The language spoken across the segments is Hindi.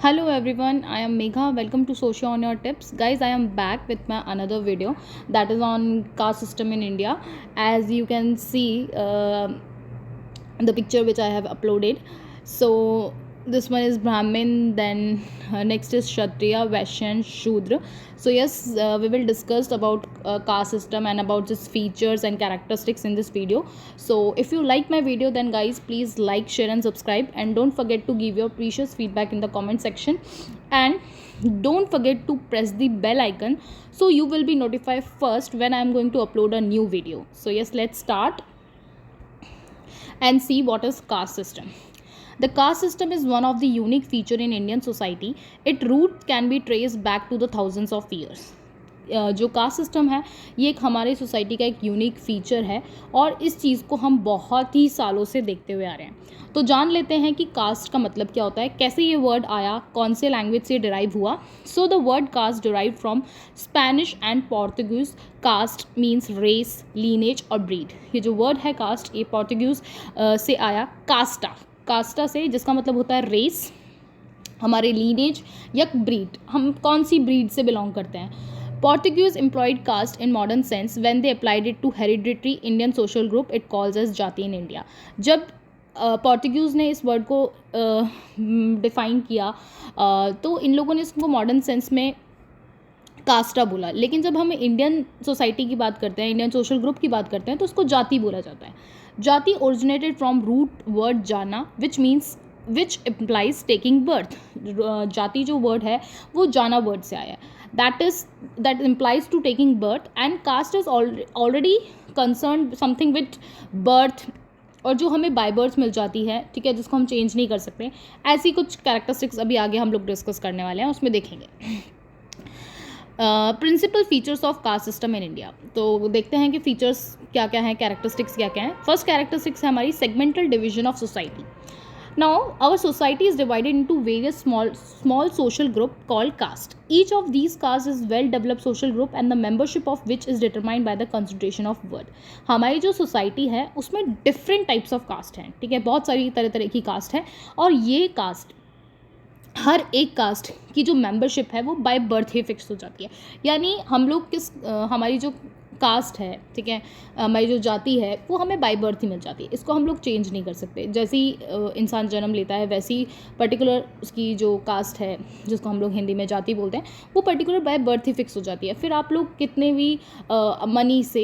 Hello everyone, I am Megha. Welcome to Social on Your Tips. Guys, I am back with my another video that is on caste system in India. As you can see, the picture which I have uploaded. So this one is Brahmin, then next is Kshatriya, Vaishya, and Shudra. So yes, we will discuss about caste system and about its features and characteristics in this video. So if you like my video, then guys please like, share, and subscribe, and don't forget to give your precious feedback in the comment section, and don't forget to press the bell icon so you will be notified first when I am going to upload a new video. So yes, let's start and see what is caste system. The caste system is one of the unique feature in Indian society. Its root can be traced back to the thousands of years. जो कास्ट सिस्टम है ये एक हमारे सोसाइटी का एक यूनिक फीचर है और इस चीज़ को हम बहुत ही सालों से देखते हुए आ रहे हैं। तो जान लेते हैं कि कास्ट का मतलब क्या होता है, कैसे ये वर्ड आया, कौन से लैंग्वेज से डिराइव हुआ। So the word caste derive from Spanish and Portuguese. Caste means race, lineage और ब्रीड। ये जो वर्ड है कास्ट, ये पोर्तुगीज से आया कास्टा, कास्टा से, जिसका मतलब होता है रेस, हमारे लीनेज या ब्रीड, हम कौन सी ब्रीड से बिलोंग करते हैं। Portuguese employed caste in modern sense when they applied it to hereditary Indian social group it calls as जाति in India। जब पोर्टुगीज़ ने इस वर्ड को डिफ़ाइन किया तो इन लोगों ने इसको मॉडर्न सेंस में कास्टा बोला, लेकिन जब हम इंडियन सोसाइटी की बात करते हैं, इंडियन सोशल ग्रुप की बात करते हैं, तो उसको जाति बोला जाता है। जाति ओरिजिनेटेड फ्रॉम रूट वर्ड जाना विच इम्प्लाइज टेकिंग बर्थ। जाति जो वर्ड है वो जाना वर्ड से आया है, that implies to taking birth, and caste is already concerned something with birth, और जो हमें बाय बर्थ मिल जाती है, ठीक है, जिसको हम चेंज नहीं कर सकते। ऐसी कुछ कैरेक्टरिस्टिक्स अभी आगे हम लोग डिस्कस करने वाले हैं, उसमें देखेंगे। Principal features of caste system in India. तो देखते हैं कि फीचर्स क्या क्या हैं, कैरेक्टरिस्टिक्स क्या क्या हैं। फर्स्ट कैरेक्टरिस्टिक्स है हमारी segmental division of society. Now, our society is divided into various small social group called caste. Each of these castes is well-developed social group and the membership of which is determined by the concentration of word. हमारी जो सोसाइटी है उसमें डिफरेंट टाइप्स ऑफ कास्ट हैं, ठीक है, बहुत सारी तरह तरह की कास्ट है, और ये कास्ट, हर एक कास्ट की जो मेंबरशिप है वो बाय बर्थ ही फिक्स हो जाती है। यानी हम लोग हमारी जो कास्ट है, ठीक है, हमारी जो जाति है वो हमें बाय बर्थ ही मिल जाती है, इसको हम लोग चेंज नहीं कर सकते। जैसे ही इंसान जन्म लेता है वैसे ही पर्टिकुलर उसकी जो कास्ट है, जिसको हम लोग हिंदी में जाति बोलते हैं, वो particular by birth he fix हो जाती है। फिर आप लोग कितने भी मनी से,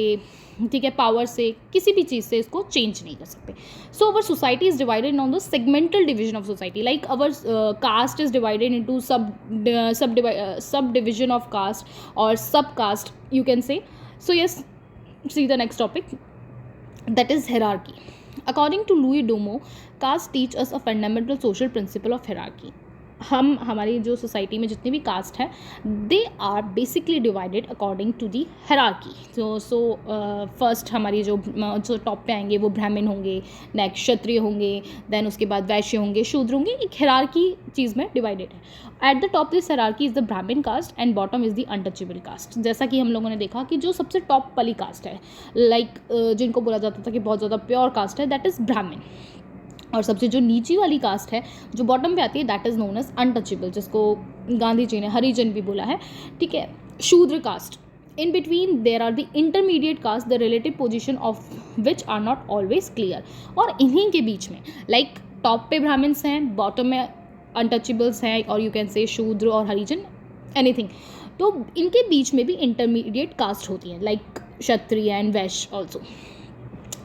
ठीक है, पावर से, किसी भी चीज़ से इसको चेंज नहीं कर सकते। So our society is divided on the segmental division of society, like our caste is divided into sub division of caste और sub caste, you can say. So yes, see the next topic, that is hierarchy. According to Louis Domo, caste teach us a fundamental social principle of hierarchy. हमारी जो सोसाइटी में जितनी भी कास्ट है they are basically divided according to the hierarchy. So first हमारी जो टॉप पे आएंगे वो ब्राह्मण होंगे, नेक्स्ट क्षत्रिय होंगे, देन उसके बाद वैश्य होंगे, शूद्र होंगे। एक हेरार्की चीज़ में डिवाइडेड है। At the top this hierarchy is the Brahmin caste and bottom is the untouchable caste. जैसा कि हम लोगों ने देखा कि जो सबसे टॉप वाली कास्ट है, लाइक जिनको बोला जाता था कि बहुत ज़्यादा प्योर कास्ट है, दैट इज़ ब्राह्मण। और सबसे जो नीची वाली कास्ट है जो बॉटम पे आती है, that is known as untouchable, जिसको गांधी जी ने हरिजन भी बोला है, ठीक है। Shudra caste, in between there are the intermediate caste the relative position of which are not always clear. और इन्हीं के बीच में, लाइक टॉप पे ब्राह्मण्स हैं, बॉटम में अनटचेबल्स हैं, और यू कैन से शूद्र और हरिजन, एनीथिंग। तो इनके बीच में भी इंटरमीडिएट कास्ट होती हैं, like Kshatriya and Vysya also.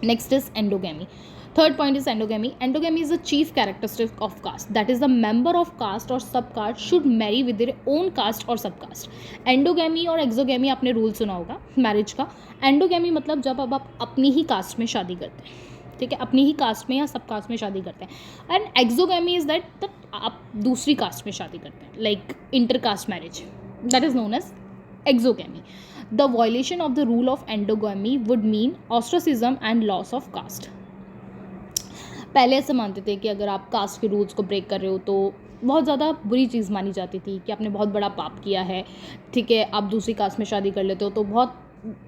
Next is endogamy. Third point is endogamy. Endogamy is the chief characteristic of caste. That is, the member of caste or subcaste should marry with their own caste or subcaste. Endogamy और exogamy आपने रूल सुना होगा मैरिज का। एंडोगेमी मतलब जब अब आप अपनी ही कास्ट में शादी करते हैं, ठीक है, अपनी ही कास्ट में या सब कास्ट में शादी करते हैं। एंड एक्सोगेमी इज दैट आप दूसरी कास्ट में शादी करते हैं, like inter caste marriage, that is known as exogamy. The violation of the rule of endogamy would mean ostracism and loss of caste. पहले ऐसे मानते थे कि अगर आप कास्ट के रूल्स को ब्रेक कर रहे हो तो बहुत ज़्यादा बुरी चीज़ मानी जाती थी, कि आपने बहुत बड़ा पाप किया है, ठीक है, आप दूसरी कास्ट में शादी कर लेते हो तो बहुत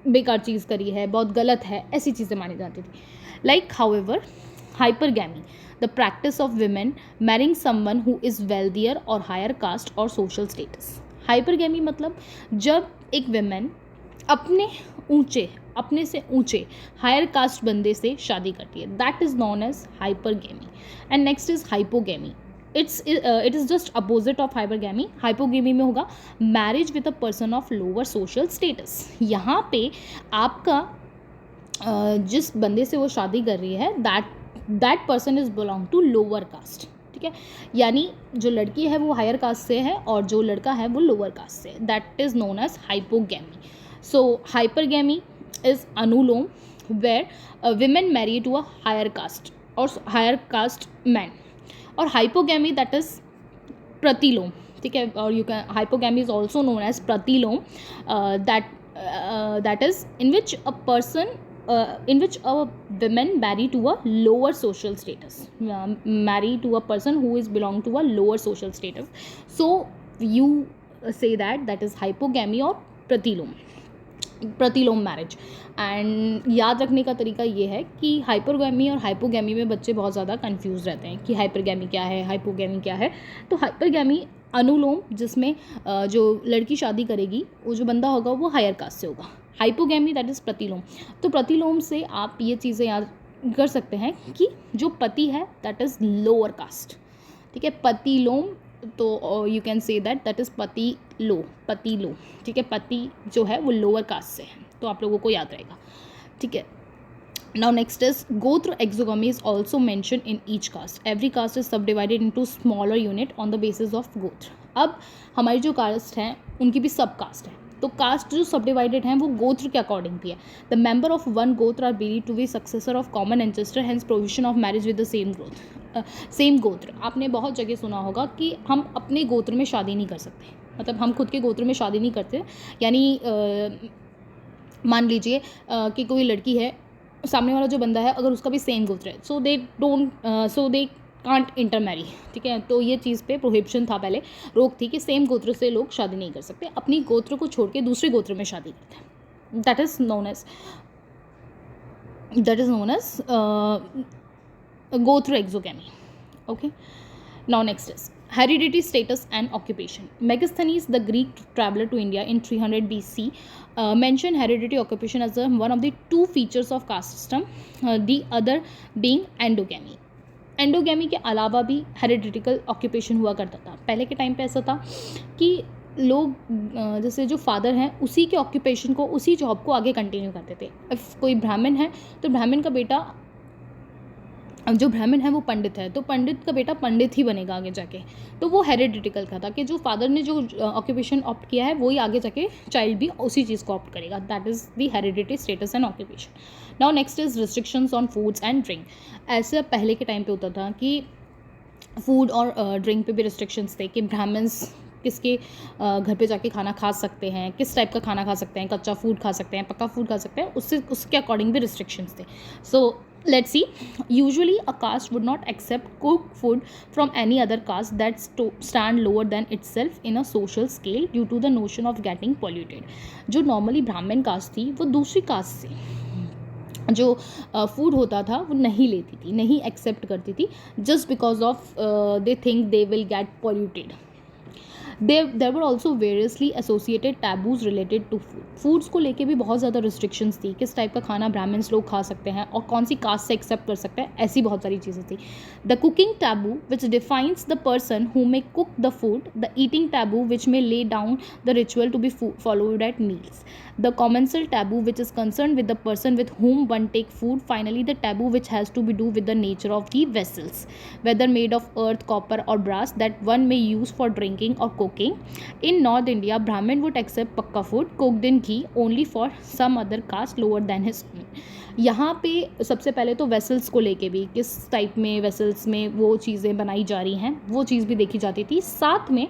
बेकार चीज़ करी है, बहुत गलत है, ऐसी चीज़ें मानी जाती थी। Like however hypergamy, the practice of women marrying someone who is wealthier और हायर कास्ट और सोशल स्टेटस। हाइपरगैमी मतलब जब एक विमेन अपने से ऊंचे हायर कास्ट बंदे से शादी करती है, that is known as hypergamy. And next is hypogamy. It is just opposite of hypergamy. Hypogamy में होगा marriage with a person of lower social status. यहाँ पे आपका जिस बंदे से वो शादी कर रही है that person is belong to lower caste, ठीक है। यानी जो लड़की है वो हायर कास्ट से है और जो लड़का है वो लोअर कास्ट से, that is known as hypogamy. So hypergamy is anulom where women marry to a higher caste और हायर कास्ट मैन, और हाइपोगैमी दैट इज प्रतिलोम, ठीक है। और you can hypogamy is also known as pratilom, that is in which a person in which a women marry to a lower social status, marry to a person who is belong to a lower social status. So you say that is hypogamy or प्रतिलोम मैरिज। एंड याद रखने का तरीका ये है कि हाइपरगैमी और हाइपोगैमी में बच्चे बहुत ज़्यादा कंफ्यूज रहते हैं कि हाइपरगैमी क्या है, हाइपोगैमी क्या है। तो हाइपरगैमी अनुलोम, जिसमें जो लड़की शादी करेगी वो जो बंदा होगा वो हायर कास्ट से होगा। हाइपोगैमी दैट इज़ प्रतिलोम। तो प्रतिलोम से आप ये चीज़ें याद कर सकते हैं कि जो पति है दैट इज़ लोअर कास्ट, ठीक है। प्रतिलोम तो you can say that is पति लो, ठीक है। पति जो है वो लोअर कास्ट से है, तो आप लोगों को याद रहेगा, ठीक है। Now next is Gotra exogamy is also mentioned in each caste. Every caste is subdivided into smaller unit on the basis of Gotra. अब हमारी जो कास्ट हैं उनकी भी सब कास्ट है, तो कास्ट जो सब डिवाइडेड हैं वो गोत्र के अकॉर्डिंग भी है। The member of one gotra are believe to be successor of common ancestor, hence provision of marriage with the same gotra. आपने बहुत जगह सुना होगा कि हम अपने गोत्र में शादी नहीं कर सकते, मतलब हम खुद के गोत्र में शादी नहीं करते। यानी मान लीजिए कि कोई लड़की है, सामने वाला जो बंदा है अगर उसका भी सेम गोत्र है, सो दे कांट इंटर मैरी, ठीक है। तो ये चीज़ पे प्रोहिबिशन था, पहले रोक थी कि सेम गोत्र से लोग शादी नहीं कर सकते, अपनी गोत्र को छोड़ के दूसरे गोत्र में शादी करते हैं। दैट इज़ नोन एज गोत्र exogamy, okay. Now next is heredity status and occupation. Megasthenes, the Greek traveler to India in 300 BC, mentioned hereditary occupation as one of the two features of caste system, the other being endogamy. Endogamy के अलावा भी हेरिडिटिकल ऑक्यूपेशन हुआ करता था। पहले के टाइम पे ऐसा था कि लोग जैसे जो फादर हैं उसी के ऑक्यूपेशन को, उसी जॉब को आगे कंटिन्यू करते थे। इफ़ कोई ब्राह्मण है तो ब्राह्मण का बेटा, जो ब्राह्मण है वो पंडित है तो पंडित का बेटा पंडित ही बनेगा आगे जाके। तो वो हेरिडिटिकल का था कि जो फादर ने जो ऑक्यूपेशन ऑप्ट किया है वही आगे जाके चाइल्ड भी उसी चीज़ को ऑप्ट करेगा। That is the heredity status and occupation. Now next is restrictions on foods and drink. ऐसे पहले के टाइम पे होता था कि फूड और ड्रिंक पे भी रिस्ट्रिक्शंस थे कि ब्राह्मण्स किसके घर पे जाके खाना खा सकते हैं, किस टाइप का खाना खा सकते हैं, कच्चा फूड खा सकते हैं, पक्का फूड खा सकते हैं, उसके अकॉर्डिंग भी रिस्ट्रिक्शंस थे। सो let's see, usually a caste would not accept cooked food from any other caste that stand lower than itself in a social scale due to the notion of getting polluted. जो नॉर्मली ब्राह्मण कास्ट थी वो दूसरी कास्ट से जो फूड होता था वो नहीं लेती थी, नहीं एक्सेप्ट करती थी, just because of they think they will get polluted. There were also variously associated taboos related to food. Foods को लेके भी बहुत ज़्यादा रिस्ट्रिक्शंस थी, किस टाइप का खाना ब्राह्मण्स लोग खा सकते हैं और कौन सी कास्ट से एक्सेप्ट कर सकते हैं, ऐसी बहुत सारी चीज़ें थी। The cooking taboo which defines the person who may cook the food, the eating taboo which may lay down the ritual to be followed at meals, the commensal taboo which is concerned with the person with whom one take food, finally the taboo which has to be do with the nature of the vessels, whether made of earth, copper or brass, that one may use for drinking or cooking. In North India, Brahmin would accept pakka food cooked in ghee only for some other caste lower than his own. यहाँ पे सबसे पहले तो वेसल्स को लेके भी, किस टाइप में वेसल्स में वो चीज़ें बनाई जा रही हैं वो चीज़ भी देखी जाती थी। साथ में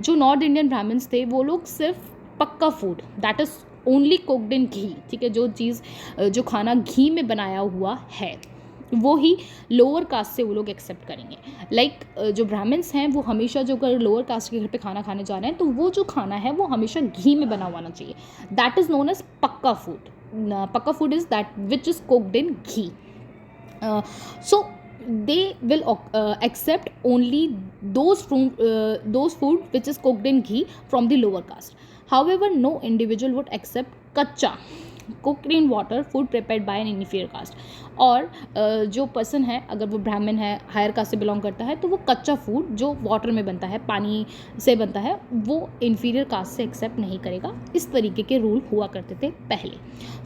जो नॉर्थ इंडियन ब्राह्मण्स थे वो लोग सिर्फ pakka food that is only cooked in ghee, ठीक है, जो चीज़ जो खाना घी में बनाया हुआ है वो ही लोअर कास्ट से वो लोग एक्सेप्ट करेंगे। लाइक जो ब्राह्मण्स हैं वो हमेशा जो अगर लोअर कास्ट के घर पे खाना खाने जा रहे हैं तो वो जो खाना है वो हमेशा घी में बना हुआ चाहिए। दैट इज़ नोन एज पक्का फूड। पक्का food is that which is cooked in ghee. So they will accept only those food which is cooked in ghee from the lower caste. However, no individual would accept kacha cooked in water food prepared by an inferior caste. और जो पर्सन है अगर वो ब्राह्मण है, हायर कास्ट से बिलोंग करता है, तो वो कच्चा फूड जो वाटर में बनता है, पानी से बनता है, वो इन्फीरियर कास्ट से एक्सेप्ट नहीं करेगा. इस तरीके के रूल हुआ करते थे पहले.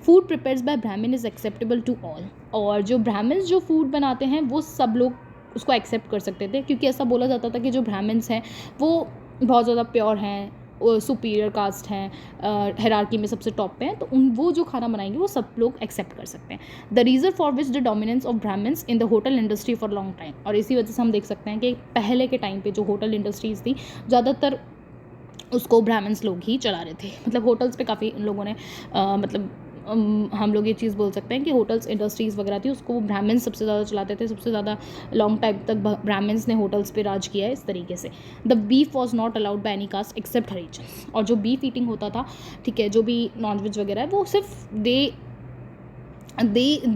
फूड प्रिपेयर्ड बाय ब्राह्मण इज़ एक्सेप्टेबल टू ऑल. और जो ब्राह्मण्स जो फूड बनाते हैं वो सब लोग उसको एक्सेप्ट कर सकते थे, क्योंकि ऐसा बोला जाता था कि जो ब्राह्मण्स हैं वो बहुत ज़्यादा प्योर हैं, सुपीरियर कास्ट हैं, हायरार्की में सबसे टॉप पे हैं, तो वो जो खाना बनाएंगे वो सब लोग एक्सेप्ट कर सकते हैं. The reason for which the dominance of Brahmins in the hotel industry for long time. और इसी वजह से हम देख सकते हैं कि पहले के टाइम पे जो होटल इंडस्ट्रीज़ थी ज़्यादातर उसको ब्राह्मण्स लोग ही चला रहे थे. मतलब होटल्स पे काफ़ी लोगों ने हम लोग ये चीज़ बोल सकते हैं कि होटल्स इंडस्ट्रीज़ वगैरह थी उसको वो ब्राह्मण्स सबसे ज़्यादा चलाते थे. सबसे ज़्यादा लॉन्ग टाइम तक ब्राह्मण्स ने होटल्स पे राज किया है इस तरीके से. The beef was not allowed by any caste except Harijans. और जो बीफ ईटिंग होता था, ठीक है, जो भी नॉनवेज वगैरह है, वो सिर्फ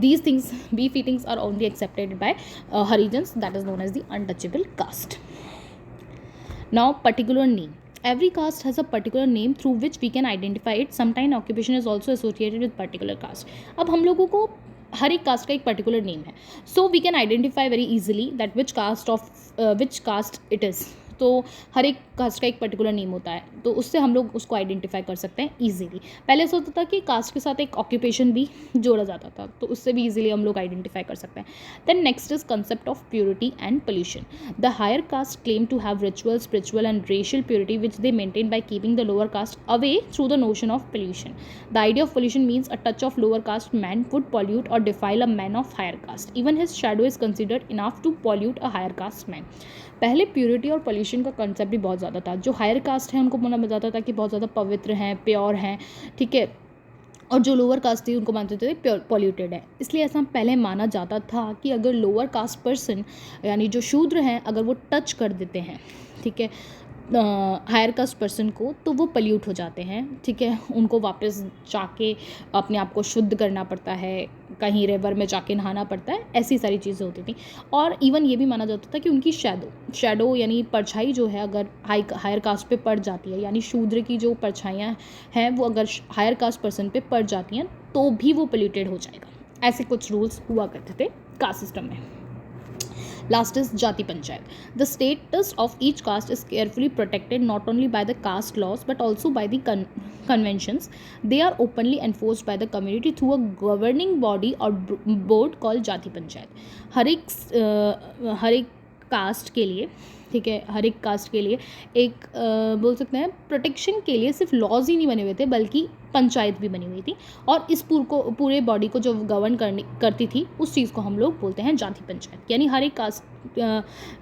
these things, beef eatings are only accepted by Harijans, that is known as the untouchable caste. Now, particular name. Every caste has a particular name through which we can identify it. Sometimes occupation is also associated with particular caste. अब हम लोगों को हर एक कास्ट का एक पर्टिकुलर नेम है, so we can identify very easily that which caste it is. तो हर एक कास्ट का एक पर्टिकुलर नेम होता है, तो उससे हम लोग उसको आइडेंटिफाई कर सकते हैं ईजिली. पहले ऐसा होता था कि कास्ट के साथ एक ऑक्यूपेशन भी जोड़ा जाता था, तो उससे भी ईजिली हम लोग आइडेंटिफाई कर सकते हैं. Then next is concept of purity and pollution. The higher caste claim to have ritual, spiritual and racial purity which they maintain by keeping the lower caste away through the notion of pollution. The idea of pollution means a touch of lower caste man would pollute or defile a man of higher caste. Even his shadow is considered enough to pollute a higher caste man. पहले प्योरिटी और पोल्यूशन का कंसेप्ट भी बहुत ज़्यादा था. जो हायर कास्ट है उनको माना जाता था कि बहुत ज़्यादा पवित्र हैं, प्योर हैं, ठीक है, और जो लोअर कास्ट थी उनको मानते थे प्योर पॉल्यूटेड है. इसलिए ऐसा पहले माना जाता था कि अगर लोअर कास्ट पर्सन यानी जो शूद्र हैं अगर वो टच कर देते हैं, ठीक है, हायर कास्ट पर्सन को, तो वो पल्यूट हो जाते हैं. ठीक है, उनको वापस जाके अपने आप को शुद्ध करना पड़ता है, कहीं रिवर में जाके नहाना पड़ता है, ऐसी सारी चीज़ें होती थी. और इवन ये भी माना जाता था कि उनकी शैडो यानी परछाई जो है अगर हायर कास्ट पे पड़ जाती है, यानी शूद्र की जो परछाइयाँ हैं वो अगर हायर कास्ट पर्सन पे पड़ जाती हैं तो भी वो पल्यूटेड हो जाएगा. ऐसे कुछ रूल्स हुआ करते थे कास्ट सिस्टम में. Last is Jati Panchayat. The status of each caste is carefully protected not only by the caste laws but also by the conventions. They are openly enforced by the community through a governing body or board called Jati Panchayat. हर एक कास्ट के लिए, ठीक है, हर एक कास्ट के लिए एक बोल सकते हैं प्रोटेक्शन के लिए सिर्फ लॉज ही नहीं बने हुए थे बल्कि पंचायत भी बनी हुई थी. और इस पूरे बॉडी को जो गवर्न करती थी उस चीज़ को हम लोग बोलते हैं जाति पंचायत. यानी हर एक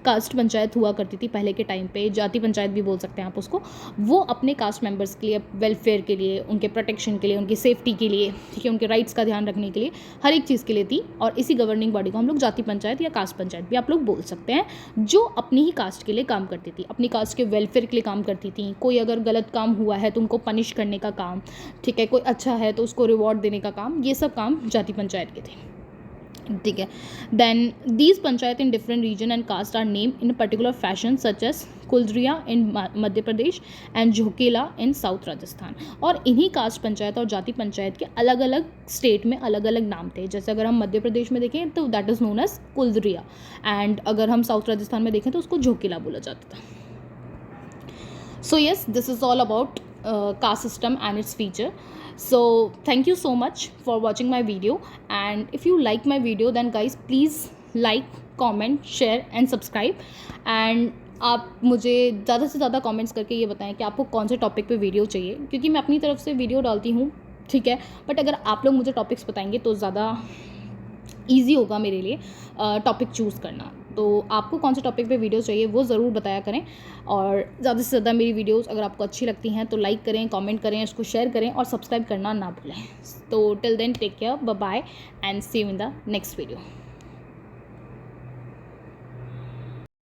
कास्ट पंचायत हुआ करती थी पहले के टाइम पे, जाति पंचायत भी बोल सकते हैं आप उसको. वो अपने कास्ट मेंबर्स के लिए, वेलफेयर के लिए, उनके प्रोटेक्शन के लिए, उनकी सेफ्टी के लिए, ठीक है, उनके राइट्स का ध्यान रखने के लिए, हर एक चीज़ के लिए थी. और इसी गवर्निंग बॉडी को हम लोग जाति पंचायत या कास्ट पंचायत भी आप लोग बोल सकते हैं, जो अपनी ही कास्ट के लिए काम करती थी, अपनी कास्ट के वेलफेयर के लिए काम करती थी. कोई अगर गलत काम हुआ है तो उनको पनिश करने का काम, ठीक है, कोई अच्छा है तो उसको रिवॉर्ड देने का काम, ये सब काम जाति पंचायत के थे. ठीक है. Then these panchayat in different region and caste are name in particular fashion such as Kuldriya in Madhya Pradesh and Jhokela in south Rajasthan. और इन्हीं कास्ट पंचायत और जाति पंचायत के अलग अलग स्टेट में अलग अलग नाम थे. जैसे अगर हम मध्य प्रदेश में देखें तो that is known as Kuldriya, and अगर हम साउथ राजस्थान में देखें तो उसको झोकेला बोला जाता था. So yes, this is all about caste system and its feature. So thank you so much for watching my video, and if you like my video then guys please like, comment, share and subscribe. And आप मुझे ज़्यादा से ज़्यादा कमेंट्स करके ये बताएं कि आपको कौन से टॉपिक पे वीडियो चाहिए, क्योंकि मैं अपनी तरफ से वीडियो डालती हूँ, ठीक है, बट अगर आप लोग मुझे टॉपिक्स बताएंगे तो ज़्यादा ईजी होगा मेरे लिए टॉपिक चूज़ करना. तो आपको कौन से टॉपिक पे वीडियोस चाहिए वो ज़रूर बताया करें. और ज़्यादा से ज़्यादा मेरी वीडियोस अगर आपको अच्छी लगती हैं तो लाइक करें, कमेंट करें, उसको शेयर करें और सब्सक्राइब करना ना भूलें. तो till then take care, bye bye and see you in the next video.